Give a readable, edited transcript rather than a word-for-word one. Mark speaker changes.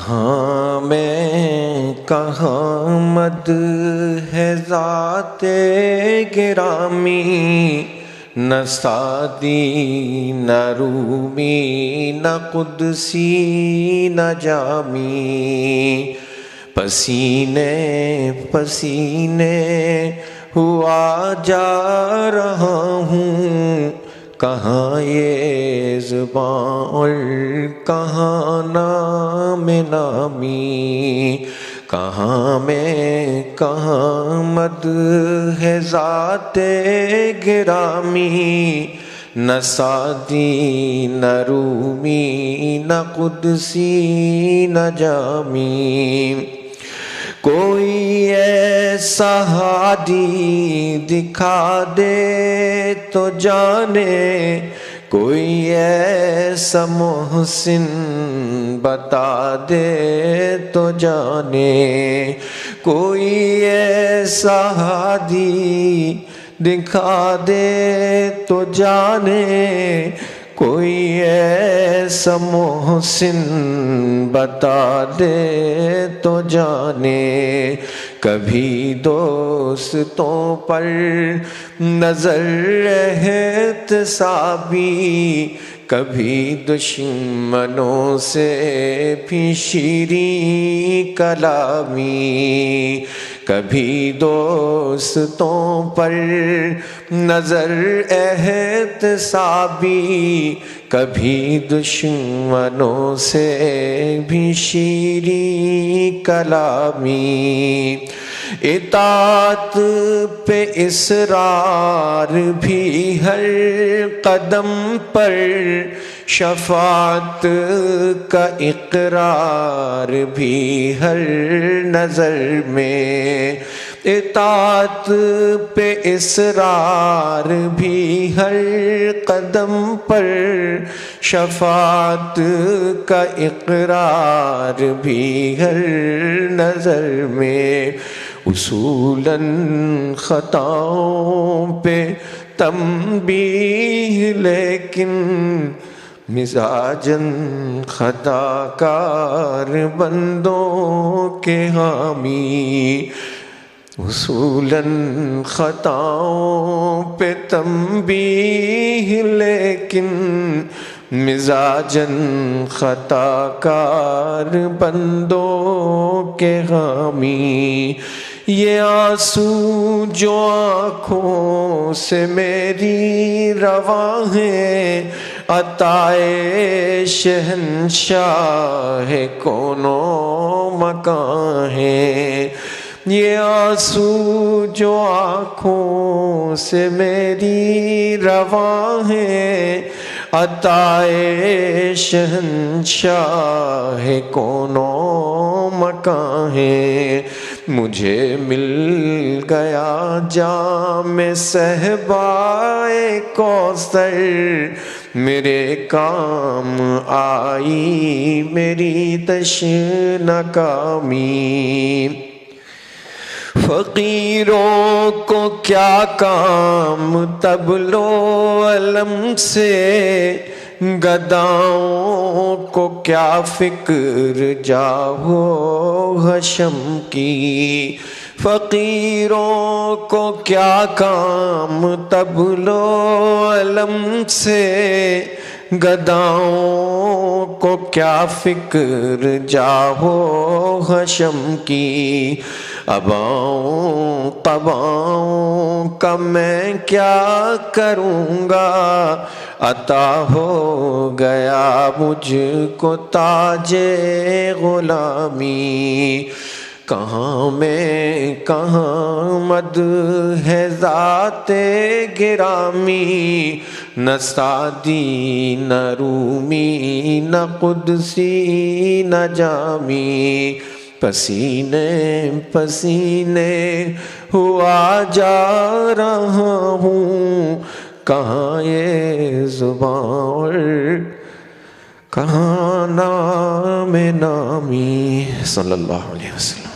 Speaker 1: کہاں میں کہاں مد ہے ذات گرامی، نہ سعدی نہ رومی نہ قدسی نہ جامی، پسینے پسینے ہوا جا رہا ہوں، کہاں یہ زباں اور کہاں نام نامی، کہاں میں کہاں مد ہے ذات گرامی، نہ سعدی نہ رومی نہ قدسی نہ جامی، کوئی ایسا ہادی دکھا دے تو جانے، کوئی ایسا محسن بتا دے تو جانے، کوئی ایسا ہادی دکھا دے تو جانے، کوئی ایسا محسن بتا دے تو جانے، کبھی دوستوں پر نظر احتسابی، کبھی دشمنوں سے بھی شیریں کلامی، کبھی دوستوں پر نظر احتسابی، کبھی دشمنوں سے بھی شیریں کلامی، اطاعت پہ اصرار بھی ہر قدم پر، شفاعت کا اقرار بھی ہر نظر میں، اطاعت پہ اصرار بھی ہر قدم پر، شفاعت کا اقرار بھی ہر نظر میں، اصولاً خطاؤں پہ تنبیہ لیکن مزاجاً خطا کار بندوں کے حامی، اصولاً خطاؤں پہ تنبیہ لیکن مزاجاً خطا کار بندوں کے حامی، یہ آنسو جو آنکھوں سے میری رواں ہے، عطائے شہنشاہ کون و مکان ہے، یہ آنسو جو آنکھوں سے میری رواں ہے، عطائے شہنشاہ کون و مکان ہے، مجھے مل گیا جام صہبائے کوثر، میرے کام آئی میری تشنہ کامی، فقیروں کو کیا کام طبل و علم سے، گداؤں کو کیا فکر جاہو حشم کی، فقیروں کو کیا کام طبل و علم سے، گداؤں کو کیا فکر جاہو حشم کی، اباؤں قباؤں کا میں کیا کروں گا، عطا ہو گیا مجھ کو تاج غلامی، کہاں میں کہاں مد ہے ذات گرامی، نہ سعدی نہ رومی نہ قدسی نہ جامی، پسینے پسینے ہوا جا رہا ہوں، کہاں یہ زباں اور کہاں نام نامی، صلی اللہ علیہ وسلم۔